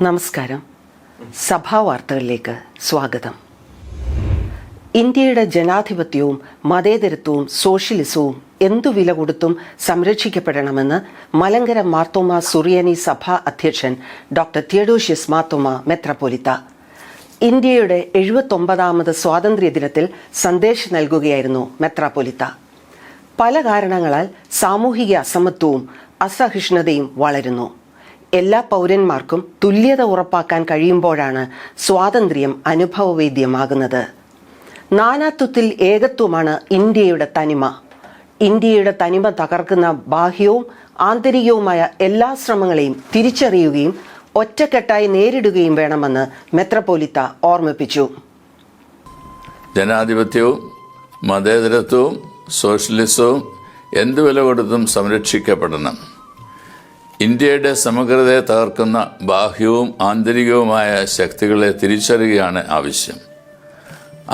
നമസ്കാരം. സഭാ വാർത്തകളിലേക്ക് സ്വാഗതം. ഇന്ത്യയുടെ ജനാധിപത്യവും മതേതരത്വവും സോഷ്യലിസവും എന്തു വില കൊടുത്തും സംരക്ഷിക്കപ്പെടണമെന്ന് മലങ്കര മാർത്തോമാ സുറിയാനി സഭാ അധ്യക്ഷൻ ഡോക്ടർ തിയഡോഷ്യസ് മാർത്തോമാ മെത്രാപ്പോലീത്ത ഇന്ത്യയുടെ 79ാമത് സ്വാതന്ത്ര്യദിനത്തിൽ സന്ദേശം നൽകുകയായിരുന്നു മെത്രാപ്പോലീത്ത. പല കാരണങ്ങളാൽ സാമൂഹിക അസമത്വവും അസഹിഷ്ണുതയും വളരുന്നു. എല്ലാ പൗരന്മാർക്കും തുല്യത ഉറപ്പാക്കാൻ കഴിയുമ്പോഴാണ് സ്വാതന്ത്ര്യം അനുഭവവേദ്യമാകുന്നത്. നാനാത്വത്തിൽ ഏകത്വമാണ് ഇന്ത്യയുടെ തനിമ. ഇന്ത്യയുടെ തനിമ തകർക്കുന്ന ബാഹ്യവും ആന്തരികവുമായ എല്ലാ ശ്രമങ്ങളെയും തിരിച്ചറിയുകയും ഒറ്റക്കെട്ടായി നേരിടുകയും വേണമെന്ന് മെത്രാപ്പോലീത്ത ഓർമ്മിപ്പിച്ചു. ജനാധിപത്യവും മതേതരത്വവും സോഷ്യലിസവും എന്തു വില കൊടുത്തും സംരക്ഷിക്കപ്പെടണം. ഇന്ത്യയുടെ സമഗ്രതയെ തകർക്കുന്ന ബാഹ്യവും ആന്തരികവുമായ ശക്തികളെ തിരിച്ചറിയുകയാണ് ആവശ്യം.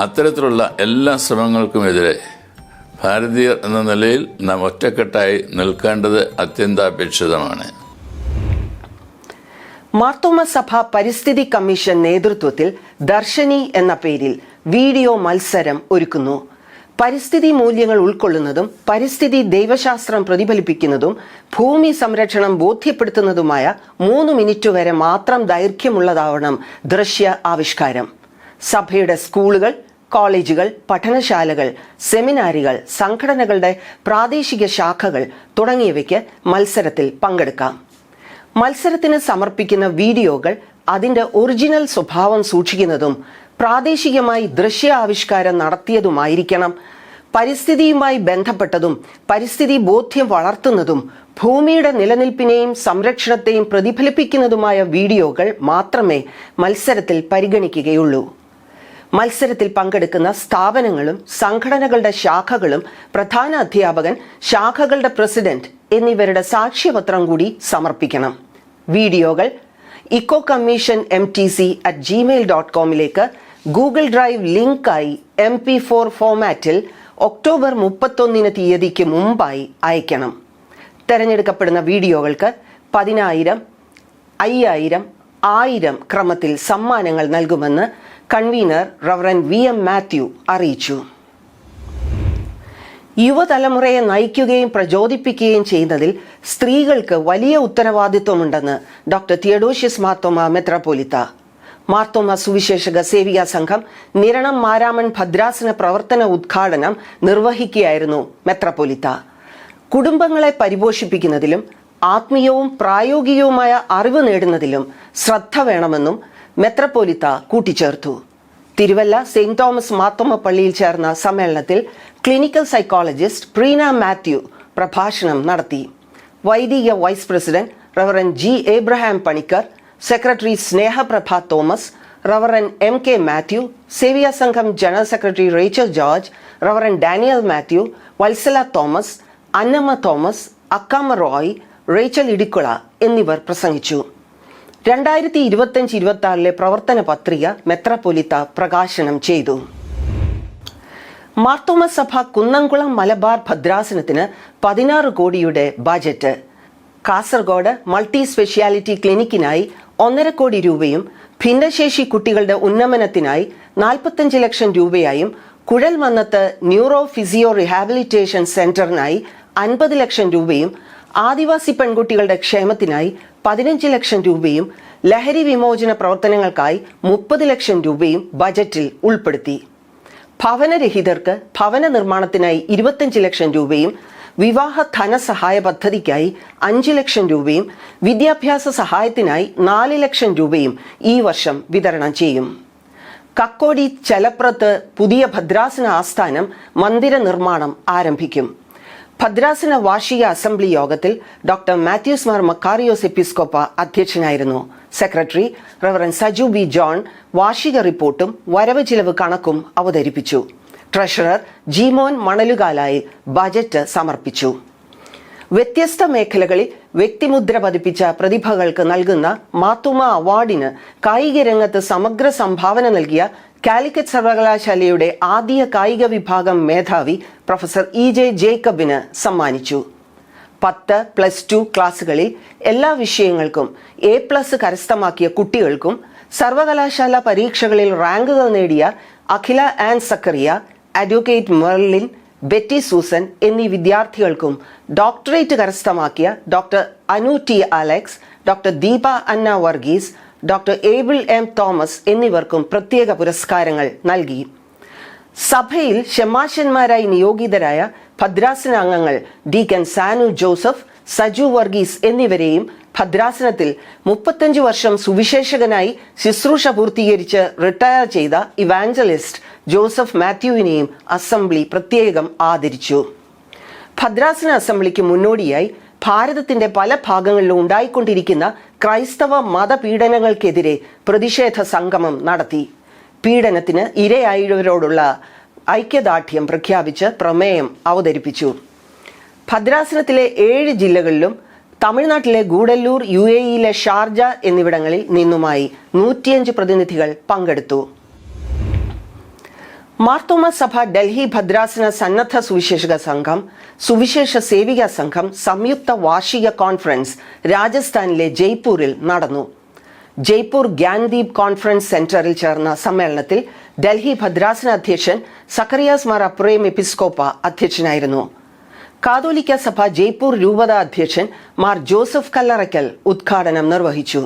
അത്തരത്തിലുള്ള എല്ലാ ശ്രമങ്ങൾക്കുമെതിരെ ഭാരതീയർ എന്ന നിലയിൽ നാം ഒറ്റക്കെട്ടായി നിൽക്കേണ്ടത് അത്യന്താപേക്ഷിതമാണ്. മാർത്തോമാ സഭ പരിസ്ഥിതി കമ്മീഷൻ നേതൃത്വത്തിൽ ദർശനി എന്ന പേരിൽ വീഡിയോ മത്സരം ഒരുക്കുന്നു. പരിസ്ഥിതി മൂല്യങ്ങൾ ഉൾക്കൊള്ളുന്നതും പരിസ്ഥിതി ദൈവശാസ്ത്രം പ്രതിഫലിപ്പിക്കുന്നതും ഭൂമി സംരക്ഷണം ബോധ്യപ്പെടുത്തുന്നതുമായ 3 മിനിറ്റ് വരെ മാത്രം ദൈർഘ്യമുള്ളതാവണം ദൃശ്യ ആവിഷ്കാരം. സഭയുടെ സ്കൂളുകൾ, കോളേജുകൾ, പഠനശാലകൾ, സെമിനാറുകൾ, സംഘടനകളുടെ പ്രാദേശിക ശാഖകൾ തുടങ്ങിയവയ്ക്ക് മത്സരത്തിൽ പങ്കെടുക്കാം. മത്സരത്തിന് സമർപ്പിക്കുന്ന വീഡിയോകൾ അതിന്റെ ഒറിജിനൽ സ്വഭാവം സൂക്ഷിക്കുന്നതും പ്രാദേശികമായി ദൃശ്യാവിഷ്കാരം നടത്തിയതുമായിരിക്കണം. പരിസ്ഥിതിയുമായി ബന്ധപ്പെട്ടതും പരിസ്ഥിതി ബോധ്യം വളർത്തുന്നതും ഭൂമിയുടെ നിലനിൽപ്പിനെയും സംരക്ഷണത്തെയും പ്രതിഫലിപ്പിക്കുന്നതുമായ വീഡിയോകൾ മാത്രമേ മത്സരത്തിൽ പരിഗണിക്കുകയുള്ളൂ. മത്സരത്തിൽ പങ്കെടുക്കുന്ന സ്ഥാപനങ്ങളും സംഘടനകളുടെ ശാഖകളും പ്രധാന അധ്യാപകൻ, ശാഖകളുടെ പ്രസിഡന്റ് എന്നിവരുടെ സാക്ഷ്യപത്രം കൂടി സമർപ്പിക്കണം. വീഡിയോകൾ ecocommissionmtc@gmail.com ഗൂഗിൾ ഡ്രൈവ് ലിങ്കായി MP4 ഫോമാറ്റിൽ ഒക്ടോബർ 31 തീയതിക്ക് മുമ്പായി അയക്കണം. തെരഞ്ഞെടുക്കപ്പെടുന്ന വീഡിയോകൾക്ക് 10,000, 5,000, 1,000 ക്രമത്തിൽ സമ്മാനങ്ങൾ നൽകുമെന്ന് കൺവീനർ റവറൻഡ് VM മാത്യു അറിയിച്ചു. യുവതലമുറയെ നയിക്കുകയും പ്രചോദിപ്പിക്കുകയും ചെയ്യുന്നതിൽ സ്ത്രീകൾക്ക് വലിയ ഉത്തരവാദിത്വമുണ്ടെന്ന് ഡോക്ടർ തിയഡോഷ്യസ് മാർത്തോമാ മെത്രാപ്പോലീത്ത മാർത്തോമാ സുവിശേഷക സേവികാ സംഘം നിരണം മാരാമൺ ഭദ്രാസന പ്രവർത്തന ഉദ്ഘാടനം നിർവഹിക്കുകയായിരുന്നു മെത്രാപ്പോലീത്ത. കുടുംബങ്ങളെ പരിപോഷിപ്പിക്കുന്നതിലും ആത്മീയവും പ്രായോഗികവുമായ അറിവ് നേടുന്നതിലും ശ്രദ്ധ വേണമെന്നും മെത്രാപ്പോലീത്ത കൂട്ടിച്ചേർത്തു. തിരുവല്ല സെയിന്റ് തോമസ് മാർത്തോമ പള്ളിയിൽ ചേർന്ന സമ്മേളനത്തിൽ ക്ലിനിക്കൽ സൈക്കോളജിസ്റ്റ് പ്രീന മാത്യു പ്രഭാഷണം നടത്തി. വൈദിക vice president reverend G. Abraham Panicker, secretary Snehaprabha Thomas, reverend MK Mathew, സേവിയ സംഘം general secretary Rachel George, reverend Daniel Mathew, Vatsala Thomas, Annamma Thomas, Akkamma Roy, Rachel Idicula എന്നിവർ പ്രസംഗിച്ചു. 2025-26 പ്രവർത്തന പത്രിക മെത്രാപ്പോലീത്ത പ്രകാശനം ചെയ്തു. മാർത്തോമാ സഭ കുന്നംകുളം മലബാർ ഭദ്രാസനത്തിന് 16 കോടിയുടെ ബജറ്റ്. കാസർഗോഡ് മൾട്ടി സ്പെഷ്യാലിറ്റി ക്ലിനിക്കിനായി 1.5 കോടി രൂപയും ഭിന്നശേഷി കുട്ടികളുടെ ഉന്നമനത്തിനായി 45 ലക്ഷം രൂപയായും കുഴൽമന്നത്ത് ന്യൂറോ ഫിസിയോ റീഹാബിലിറ്റേഷൻ സെന്ററിനായി 50 ലക്ഷം രൂപയും ആദിവാസി പെൺകുട്ടികളുടെ ക്ഷേമത്തിനായി 15 ലക്ഷം രൂപയും ലഹരി വിമോചന പ്രവർത്തനങ്ങൾക്കായി 30 ലക്ഷം രൂപയും ബജറ്റിൽ ഉൾപ്പെടുത്തി. ഭവനരഹിതർക്ക് ഭവന നിർമ്മാണത്തിനായി 25 ലക്ഷം രൂപയും വിവാഹ ധനസഹായ പദ്ധതിക്കായി 5 ലക്ഷം രൂപയും വിദ്യാഭ്യാസ സഹായത്തിനായി 4 ലക്ഷം രൂപയും ഈ വർഷം വിതരണം ചെയ്യും. കക്കോടി ചലപ്രത്ത് പുതിയ ഭദ്രാസന ആസ്ഥാനം മന്ദിര നിർമ്മാണം ആരംഭിക്കും. ഭദ്രാസന വാർഷിക അസംബ്ലി യോഗത്തിൽ ഡോക്ടർ മാത്യൂസ് മാർ മക്കാറിയോസ് എപ്പിസ്കോപ്പ അധ്യക്ഷനായിരുന്നു. Secretary reverend Saju B John വാർഷിക റിപ്പോർട്ടും വരവ് ചിലവ് കണക്കും അവതരിപ്പിച്ചു. ട്രഷറർ ജിമോൻ മണലുകാലായി ബജറ്റ് സമർപ്പിച്ചു. വ്യത്യസ്ത മേഖലകളിൽ വ്യക്തിമുദ്ര പതിപ്പിച്ച പ്രതിഭകൾക്ക് നൽകുന്ന മാർത്തോമാ അവാർഡിന് കായിക രംഗത്ത് സമഗ്ര സംഭാവന നൽകിയ കാലിക്കറ്റ് സർവകലാശാലയുടെ ആദ്യ കായിക വിഭാഗം മേധാവി പ്രൊഫസർ E.J. ജേക്കബിന് സമ്മാനിച്ചു. 10+2 ക്ലാസ്സുകളിൽ എല്ലാ വിഷയങ്ങൾക്കും A+ കരസ്ഥമാക്കിയ കുട്ടികൾക്കും സർവകലാശാല പരീക്ഷകളിൽ റാങ്കുകൾ നേടിയ Akhila Ann Zachariah, advocate Merlin, Betty Susan എന്നീ വിദ്യാർത്ഥികൾക്കും ഡോക്ടറേറ്റ് കരസ്ഥമാക്കിയ doctor Anu T Alex, doctor Deepa Anna Varghese, doctor Abel M Thomas എന്നിവർക്കും പ്രത്യേക പുരസ്കാരങ്ങൾ നൽകി. സഭയിൽ ഷെമാശന്മാരായി നിയോഗിതരായ ഭദ്രാസന അംഗങ്ങൾ ഡീക്കൻ സാനു ജോസഫ്, സജു വർഗീസ് എന്നിവരെയും ഭദ്രാസനത്തിൽ 35 വർഷം സുവിശേഷകനായി ശുശ്രൂഷ പൂർത്തീകരിച്ച് റിട്ടയർ ചെയ്ത ഇവാഞ്ചലിസ്റ്റ് ജോസഫ് മാത്യുവിനെയും അസംബ്ലി പ്രത്യേകം ആദരിച്ചു. ഭദ്രാസന അസംബ്ലിക്ക് മുന്നോടിയായി ഭാരതത്തിന്റെ പല ഭാഗങ്ങളിലും ഉണ്ടായിക്കൊണ്ടിരിക്കുന്ന ക്രൈസ്തവ മതപീഡനങ്ങൾക്കെതിരെ പ്രതിഷേധ സംഗമം നടത്തി. പീഡനത്തിന് ഇരയായവരോടുള്ള ഐക്യദാർഢ്യം പ്രഖ്യാപിച്ച് പ്രമേയം അവതരിപ്പിച്ചു. ഭദ്രാസനത്തിലെ 7 ജില്ലകളിലും തമിഴ്നാട്ടിലെ ഗൂഡല്ലൂർ, UAE-യിലെ ഷാർജ എന്നിവിടങ്ങളിൽ നിന്നുമായി 105 പ്രതിനിധികൾ പങ്കെടുത്തു. മാർത്തോമ സഭ ഡൽഹി ഭദ്രാസന സന്നദ്ധ സുവിശേഷക സംഘം, സുവിശേഷ സേവിക സംഘം സംയുക്ത വാർഷിക കോൺഫറൻസ് രാജസ്ഥാനിലെ ജയ്പൂരിൽ നടന്നു. ജയ്പൂർ ഗ്യാൻദീപ് കോൺഫറൻസ് സെന്ററിൽ ചേർന്ന സമ്മേളനത്തിൽ ഡൽഹി ഭദ്രാസന അധ്യക്ഷൻ സക്കറിയാസ് മാർ അപ്രേം എപ്പിസ്കോപ്പ അധ്യക്ഷനായിരുന്നു. കാതോലിക്ക സഭ ജയ്പൂർ രൂപത അധ്യക്ഷൻ മാർ ജോസഫ് കല്ലറയ്ക്കൽ ഉദ്ഘാടനം നിർവഹിച്ചു.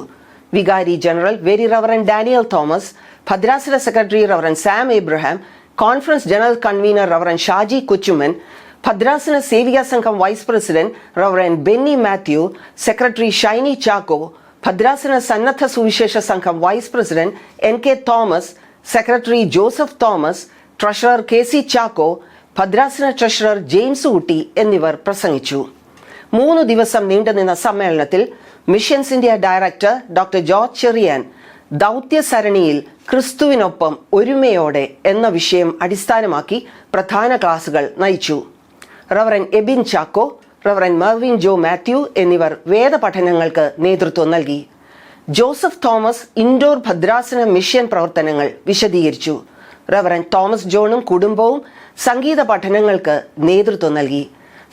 വികാരി general very reverend Daniel Thomas, ഭദ്രാസന secretary reverend Sam Abraham, conference general convener reverend Shaji Kochuman, ഭദ്രാസന സേവിക സംഘം vice president reverend Benny Mathew, secretary Shiny Chacko, ഭദ്രാസന സന്നദ്ധ സുവിശേഷ സംഘം vice president NK Thomas, secretary Joseph Thomas, treasurer KC Chacko, ഭദ്രാസന ട്രഷറർ ജെയിംസ് ഊട്ടി എന്നിവർ പ്രസംഗിച്ചു. 3 ദിവസം നീണ്ടുനിന്ന സമ്മേളനത്തിൽ missions India director doctor George Cherian ദൗത്യ സരണിയിൽ ക്രിസ്തുവിനൊപ്പം ഒരുമയോടെ എന്ന വിഷയം അടിസ്ഥാനമാക്കി പ്രധാന ക്ലാസുകൾ നയിച്ചു. Reverend Ebin Chacko, reverend Mervin Joe Mathew എന്നിവർ വേദപഠനങ്ങൾക്ക് നേതൃത്വം നൽകി. ജോസഫ് തോമസ് ഇൻഡോർ ഭദ്രാസന മിഷൻ പ്രവർത്തനങ്ങൾ വിശദീകരിച്ചു. റവറൻ തോമസ് ജോണും കുടുംബവും സംഗീത പഠനങ്ങൾക്ക് നേതൃത്വം നൽകി.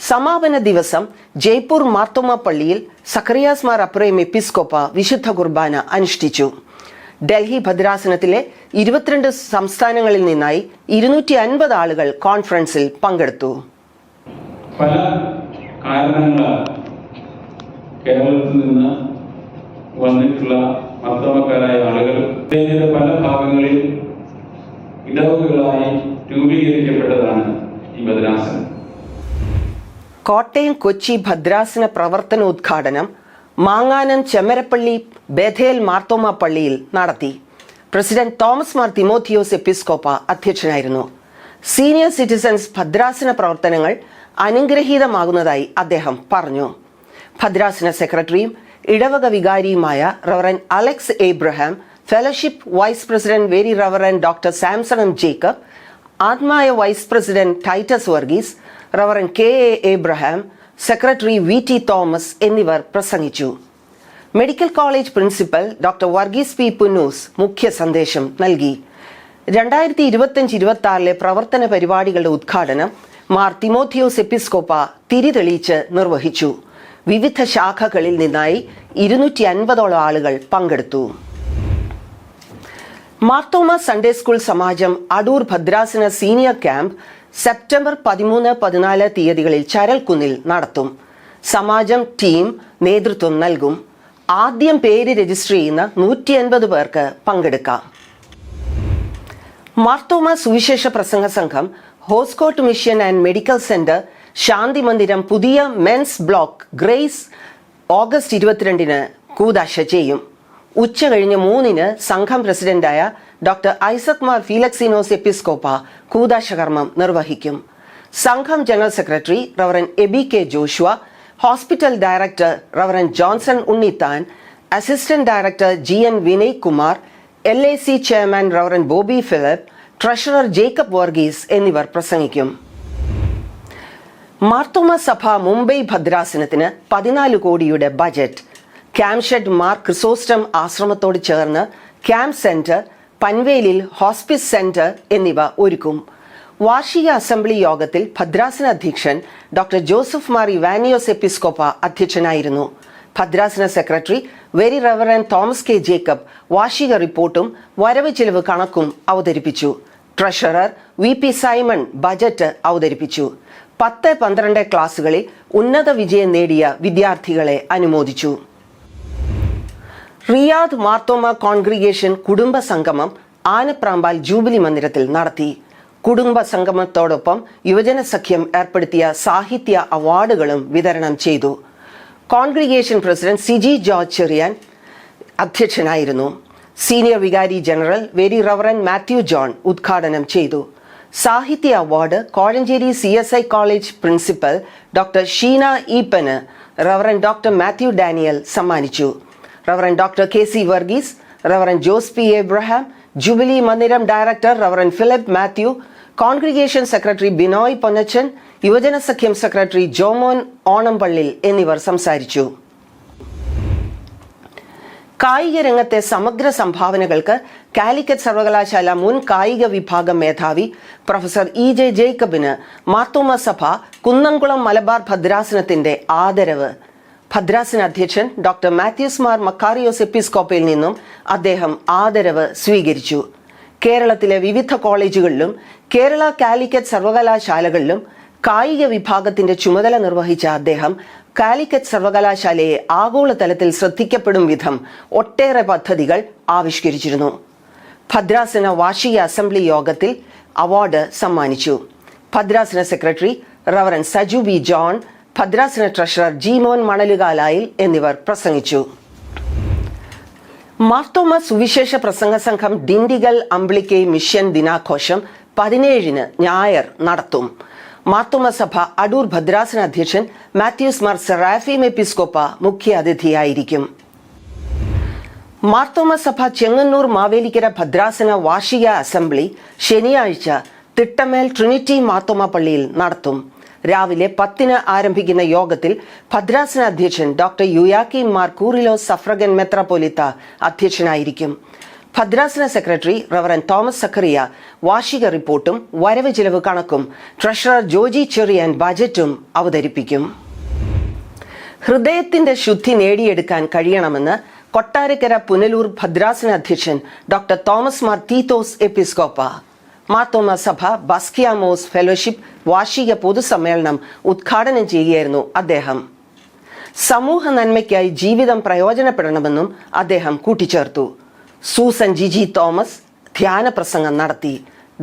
സമാപന ദിവസം ജയ്പൂർ മാർത്തോമ പള്ളിയിൽ സക്കറിയാസ് മാർ അപ്രേം എപ്പിസ്കോപ്പ വിശുദ്ധ കുർബാന അനുഷ്ഠിച്ചു. ഡൽഹി ഭദ്രാസനത്തിലെ 22 സംസ്ഥാനങ്ങളിൽ നിന്നായി 250 ആളുകൾ കോൺഫറൻസിൽ പങ്കെടുത്തു. പല കാരണങ്ങളാൽ കേരളത്തിൽ നിന്ന് വന്നിട്ടുള്ള മാർത്തോമക്കാരായ ആളുകൾ പല ഭാഗങ്ങളിൽ ഇടവകളായി രൂപീകരിക്കപ്പെട്ടതാണ് ഈ ഭദ്രാസനം. കോട്ടയം കൊച്ചി ഭദ്രാസന പ്രവർത്തനോദ്ഘാടനം മാങ്ങാനം ചെമ്മരപ്പള്ളി ബേഥേൽ മാർത്തോമ പള്ളിയിൽ നടത്തി. പ്രസിഡന്റ് തോമസ് മാർ തിമോത്തിയോസ് എപ്പിസ്കോപ്പ അധ്യക്ഷനായിരുന്നു. സീനിയർ സിറ്റിസൺസ് ഭദ്രാസന പ്രവർത്തനങ്ങൾ അനുഗ്രഹീതമാകുന്നതായി അദ്ദേഹം പറഞ്ഞു. ഭദ്രാസന സെക്രട്ടറിയും ഇടവക വികാരിയുമായ reverend Alex Abraham, fellowship vice president very reverend doctor Samson M Jacob, ആത്മായ vice president Titus Varghese, reverend KA Abraham, secretary VT Thomas എന്നിവർ പ്രസംഗിച്ചു. Medical college principal doctor Varghese P. Punnoose മുഖ്യ സന്ദേശം നൽകി. 2025-26 പ്രവർത്തന പരിപാടികളുടെ ഉദ്ഘാടനം മാർ തിമോത്തിയോസ് എപ്പിസ്കോപ്പ തിരിതെളിയിച്ച് നിർവഹിച്ചു. വിവിധ ശാഖകളിൽ നിന്നായി 250ഓളം ആളുകൾ പങ്കെടുത്തു. മാർത്തോമ സൺഡേ സ്കൂൾ സമാജം അടൂർ ഭദ്രാസന സീനിയർ ക്യാമ്പ് സെപ്റ്റംബർ 13-14 തീയതികളിൽ ചരൽക്കുന്നിൽ നടത്തും. സമാജം ടീം നേതൃത്വം നൽകും. ആദ്യം പേര് രജിസ്റ്റർ ചെയ്യുന്ന 150 പേർക്ക് പങ്കെടുക്കാം. മാർത്തോമ സുവിശേഷ പ്രസംഗ സംഘം Hoskote mission and medical centre Shanti Mandiram പുതിയ മെൻസ് ബ്ലോക്ക് ഗ്രേസ് ഓഗസ്റ്റ് 22-ന് കൂദാശ ചെയ്യും. ഉച്ചകഴിഞ്ഞ് 3-ന് സംഘം പ്രസിഡന്റായ ഡോക്ടർ ഐസക് മാർ ഫീലക്സിനോസ് എപ്പിസ്കോപ്പ കൂദാശ കർമ്മം നിർവഹിക്കും. സംഘം general secretary reverend Aby K Joshua, hospital director reverend Johnson Unnithan, assistant director GN Vinay Kumar, LAC chairman reverend Bobby Philip, treasurer Jacob Varghese എന്നിവർ പ്രസംഗിക്കും. മാർത്തോമ സഭ മുംബൈ ഭദ്രാസനത്തിന് 14 കോടിയുടെ ബജറ്റ്. ക്യാംഷെഡ് മാർ ക്രിസോസ്റ്റം ആശ്രമത്തോട് ചേർന്ന് ക്യാമ്പ് സെന്റർ, പൻവേലിൽ ഹോസ്പിസ് സെന്റർ എന്നിവ ഒരുക്കും. വാർഷിക അസംബ്ലി യോഗത്തിൽ ഭദ്രാസന അധ്യക്ഷൻ ഡോക്ടർ ജോസഫ് മാർ ഇവാനിയോസ് എപ്പിസ്കോപ്പ അധ്യക്ഷനായിരുന്നു. ഭദ്രാസന secretary very reverend Thomas K Jacob വാർഷിക റിപ്പോർട്ടും വരവ് ചെലവ് കണക്കും അവതരിപ്പിച്ചു. Treasurer V P Simon budget അവതരിപ്പിച്ചു. 10-12 ക്ലാസുകളിൽ ഉന്നത വിജയം നേടിയ വിദ്യാർത്ഥികളെ അനുമോദിച്ചു. റിയാദ് മാർത്തോമ കോൺഗ്രിഗേഷൻ കുടുംബ സംഗമം ആനപ്രാമ്പാൽ ജൂബിലി മന്ദിരത്തിൽ നടത്തി. കുടുംബ സംഗമത്തോടൊപ്പം യുവജന സഖ്യം ഏർപ്പെടുത്തിയ സാഹിത്യ അവാർഡുകളും വിതരണം ചെയ്തു. Congregation president Siji George Cherian അധ്യക്ഷനായിരുന്നു. സീനിയർ വികാരി general very reverend Mathew John ഉദ്ഘാടനം ചെയ്തു. സാഹിത്യ award Kozhencherry CSI college principal doctor Sheena ഈപ്പന് റവറൻഡ് ഡോക്ടർ മാത്യു ഡാനിയൽ സമ്മാനിച്ചു. Reverend doctor KC Varghese, reverend Jose P. Abraham, Jubilee Mandiram director reverend Philip Mathew, congregation secretary Binoy Ponnachan, Yuvajana Sakhyam secretary Jomon ഓണംപള്ളിൽ എന്നിവർ സംസാരിച്ചു. കായിക രംഗത്തെ സമഗ്ര സംഭാവനകൾക്ക് കാലിക്കറ്റ് സർവകലാശാല മുൻ കായിക വിഭാഗം മേധാവി പ്രൊഫസർ EJ ജേക്കബിന് മാർത്തോമ സഭ കുന്നംകുളം മലബാർ ഭദ്രാസനത്തിന്റെ ആദരവ്. ഭദ്രാസന അധ്യക്ഷൻ ഡോക്ടർ മാത്യൂസ് മാർ മക്കാറിയോസ് എപ്പിസ്കോപ്പയിൽ നിന്നും അദ്ദേഹം ആദരവ് സ്വീകരിച്ചു. കേരളത്തിലെ വിവിധ കോളേജുകളിലും കേരള കാലിക്കറ്റ് സർവകലാശാലകളിലും കായിക വിഭാഗത്തിന്റെ ചുമതല നിർവഹിച്ച അദ്ദേഹം കാലിക്കറ്റ് സർവകലാശാലയെ ആഗോളതലത്തിൽ ശ്രദ്ധിക്കപ്പെടും വിധം ഒട്ടേറെ പദ്ധതികൾ ആവിഷ്കരിച്ചിരുന്നു. ഭദ്രാസന വാർഷിക അസംബ്ലി യോഗത്തിൽ അവാർഡ് സമ്മാനിച്ചു. ഭദ്രാസന secretary reverend Saju B. John, ഭദ്രാസന ട്രഷറർ ജീമോൻ മണലുകാലായിൽ എന്നിവർ പ്രസംഗിച്ചു. മാർത്തോമ സുവിശേഷ പ്രസംഗ സംഘം ഡിണ്ടിഗൽ അമ്പിളിക്കെ മിഷൻ ദിനാഘോഷം 17 ഞായർ നടത്തും. മാർത്തോമ സഭ അടൂർ ഭദ്രാസന അധ്യക്ഷൻ മാത്യൂസ് മാർ സെറാഫീം എപ്പിസ്കോപ്പ മുഖ്യ അതിഥിയായിരിക്കും. മാർത്തോമ സഭ ചെങ്ങന്നൂർ മാവേലിക്കര ഭദ്രാസന വാർഷിക അസംബ്ലി ശനിയാഴ്ച തിട്ടമേൽ ട്രിനിറ്റി മാർത്തോമ പള്ളിയിൽ നടത്തും. രാവിലെ 10 ആരംഭിക്കുന്ന യോഗത്തിൽ ഭദ്രാസന അധ്യക്ഷൻ ഡോക്ടർ യുയാക്കിം മാർ കൂറിലോസ് സഫ്രഗൻ മെത്രാപ്പോലിത്ത അധ്യക്ഷനായിരിക്കും. ഭദ്രാസന സെക്രട്ടറി റവറൻഡ് തോമസ് സക്കറിയ വാർഷിക റിപ്പോർട്ടും വരവ് ചെലവ് കണക്കും, ട്രഷറർ ജോജി ചെറിയാൻ ബജറ്റും അവതരിപ്പിക്കും. ഹൃദയത്തിന്റെ ശുദ്ധി നേടിയെടുക്കാൻ കഴിയണമെന്ന് കൊട്ടാരക്കര പുനലൂർ ഭദ്രാസന അധ്യക്ഷൻ ഡോക്ടർ തോമസ് മാർ തീത്തോസ് എപ്പിസ്കോപ്പ മാർത്തോമ സഭ ബസ്കിയാമോസ് ഫെലോഷിപ്പ് വാർഷിക പൊതുസമ്മേളനം ഉദ്ഘാടനം ചെയ്യുകയായിരുന്നു അദ്ദേഹം. സമൂഹ നന്മയ്ക്കായി ജീവിതം പ്രയോജനപ്പെടണമെന്നും അദ്ദേഹം കൂട്ടിച്ചേർത്തു. സൂസൻ ജിജി തോമസ് ധ്യാന പ്രസംഗം നടത്തി.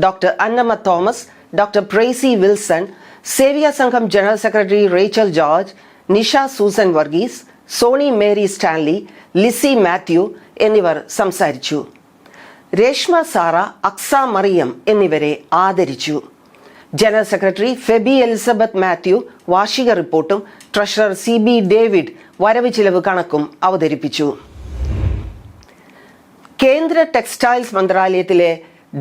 ഡോക്ടർ അന്നമ്മ തോമസ്, ഡോക്ടർ പ്രേസി വിൽസൺ, സേവിയ സംഘം general secretary Rachel George, Nisha Susan Varghese, Sony Mary Stanley, Lissy Mathew എന്നിവർ സംസാരിച്ചു. രേഷ്മ സാറ, അക്സ മറിയം എന്നിവരെ ആദരിച്ചു. ജനറൽ സെക്രട്ടറി ഫെബി എലിസബത്ത് മാത്യു വാർഷിക റിപ്പോർട്ടും ട്രഷറർ CB ഡേവിഡ് വരവ് ചിലവ് കണക്കും അവതരിപ്പിച്ചു. കേന്ദ്ര ടെക്സ്റ്റൈൽസ് മന്ത്രാലയത്തിലെ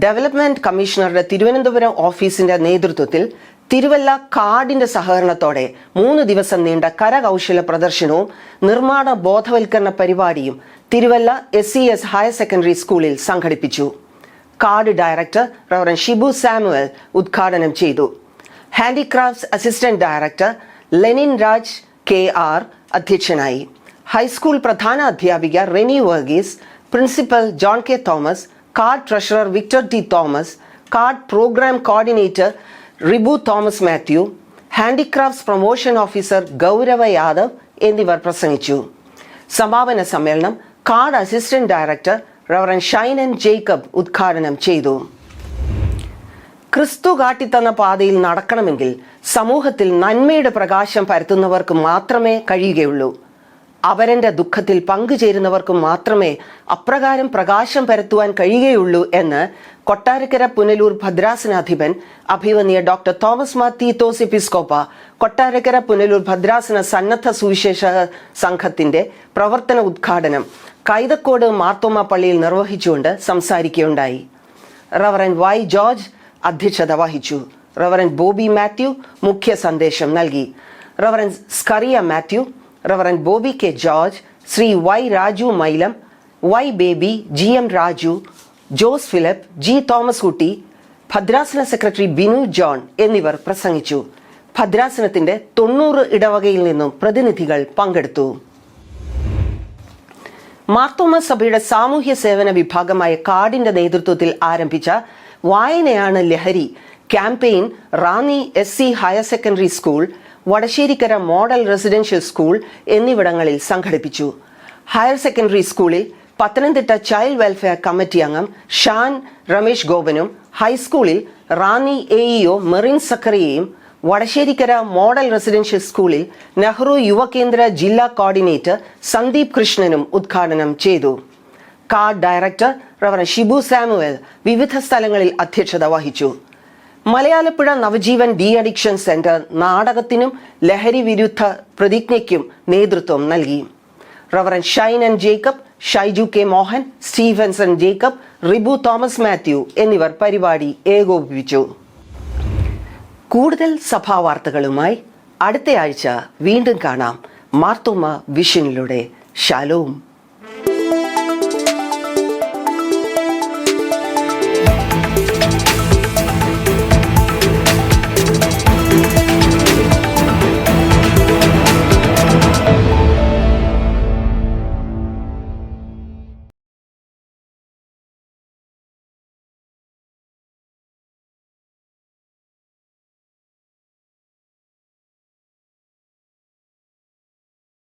ഡെവലപ്മെന്റ് കമ്മീഷണറുടെ തിരുവനന്തപുരം ഓഫീസിന്റെ നേതൃത്വത്തിൽ തിരുവല്ല കാർഡിന്റെ സഹകരണത്തോടെ 3 ദിവസം നീണ്ട കരകൗശല പ്രദർശനവും നിർമ്മാണ ബോധവൽക്കരണ പരിപാടിയും തിരുവല്ല SES ഹയർ സെക്കൻഡറി സ്കൂളിൽ സംഘടിപ്പിച്ചു. CARD director reverend Shibu Samuel ഉദ്ഘാടനം ചെയ്തു. Handicrafts assistant director Lenin Raj KR അധ്യക്ഷനായി. ഹൈസ്കൂൾ പ്രധാന അധ്യാപിക Reni Varghese, principal John K. Thomas, CARD treasurer Victor T. Thomas, CARD programme coordinator Ribu Thomas Mathew, handicrafts promotion officer Gaurav Yadav എന്നിവർ പ്രസംഗിച്ചു. സമാപന സമ്മേളനം CARD assistant director reverend Shainan Jacob ഉദ്ഘാടനം ചെയ്തു. ക്രിസ്തു കാട്ടിത്തന്ന പാതയിൽ നടക്കണമെങ്കിൽ സമൂഹത്തിൽ നന്മയുടെ പ്രകാശം പരത്തുന്നവർക്ക് മാത്രമേ കഴിയുകയുള്ളൂ. അവരന്റെ ദുഃഖത്തിൽ പങ്കുചേരുന്നവർക്ക് മാത്രമേ അപ്രകാരം പ്രകാശം പരത്തുവാൻ കഴിയുകയുള്ളൂ എന്ന് കൊട്ടാരക്കര പുനലൂർ ഭദ്രാസനാധിപൻ അഭിവന്യ ഡോക്ടർ തോമസ് മാർ തീത്തോസ് എപ്പിസ്കോപ്പ കൊട്ടാരക്കര പുനലൂർ ഭദ്രാസന സന്നദ്ധ സുവിശേഷ സംഘത്തിന്റെ പ്രവർത്തന ഉദ്ഘാടനം കൈതക്കോട് മാർത്തോമ പള്ളിയിൽ നിർവഹിച്ചുകൊണ്ട് സംസാരിക്കുകയുണ്ടായി. Reverend Y. ജോർജ് അധ്യക്ഷത വഹിച്ചു. റവറൻഡ് ബോബി മാത്യു മുഖ്യ സന്ദേശം നൽകി. Reverend Scaria Mathew, reverend Bobby K. George, Shri Y. Raju Mylam, Y. Baby, GM Raju, Jose Philip, G. Thomas Kutty, ഭദ്രാസന സെക്രട്ടറി ബിനു ജോൺ എന്നിവർ പ്രസംഗിച്ചു. ഭദ്രാസനത്തിന്റെ 90 ഇടവകയിൽ നിന്നും പ്രതിനിധികൾ പങ്കെടുത്തു. മാർത്തോമ സഭയുടെ സാമൂഹ്യ സേവന വിഭാഗമായ കാർഡിന്റെ നേതൃത്വത്തിൽ ആരംഭിച്ച വായനയാണ് ലഹരി campaign Ranni SC higher secondary school, Vadasserikkara model residential school എന്നിവിടങ്ങളിൽ സംഘടിപ്പിച്ചു. ഹയർ സെക്കൻഡറി സ്കൂളിൽ പത്തനംതിട്ട ചൈൽഡ് വെൽഫെയർ കമ്മിറ്റി അംഗം ഷാൻ രമേശ് ഗോപനും, ഹൈസ്കൂളിൽ റാന്നി AEO മെറിൻ സക്കറിയയും, വടശ്ശേരിക്കര മോഡൽ റെസിഡൻഷ്യൽ സ്കൂളിൽ നെഹ്റു യുവകേന്ദ്ര ജില്ലാ കോർഡിനേറ്റർ സന്ദീപ് കൃഷ്ണനും ഉദ്ഘാടനം ചെയ്തു. കാർഡ് ഡയറക്ടർ റവ. ഷിബു സാമുവൽ വിവിധ സ്ഥലങ്ങളിൽ അധ്യക്ഷത വഹിച്ചു. Malayalappuzha Navajeevan de addiction centre നാടകത്തിനും ലഹരി വിരുദ്ധ പ്രതിജ്ഞയ്ക്കും നേതൃത്വം നൽകി. റവ. Shine N. Jacob, Shaiju K. Mohan, Stephenson Jacob, Ribu Thomas Mathew എന്നിവർ പരിപാടി ഏകോപിപ്പിച്ചു. കൂടുതൽ സഭാവാർത്തകളുമായി അടുത്തയാഴ്ച വീണ്ടും കാണാം. മാർത്തോമ വിഷനിലൂടെ. ഷാലോം.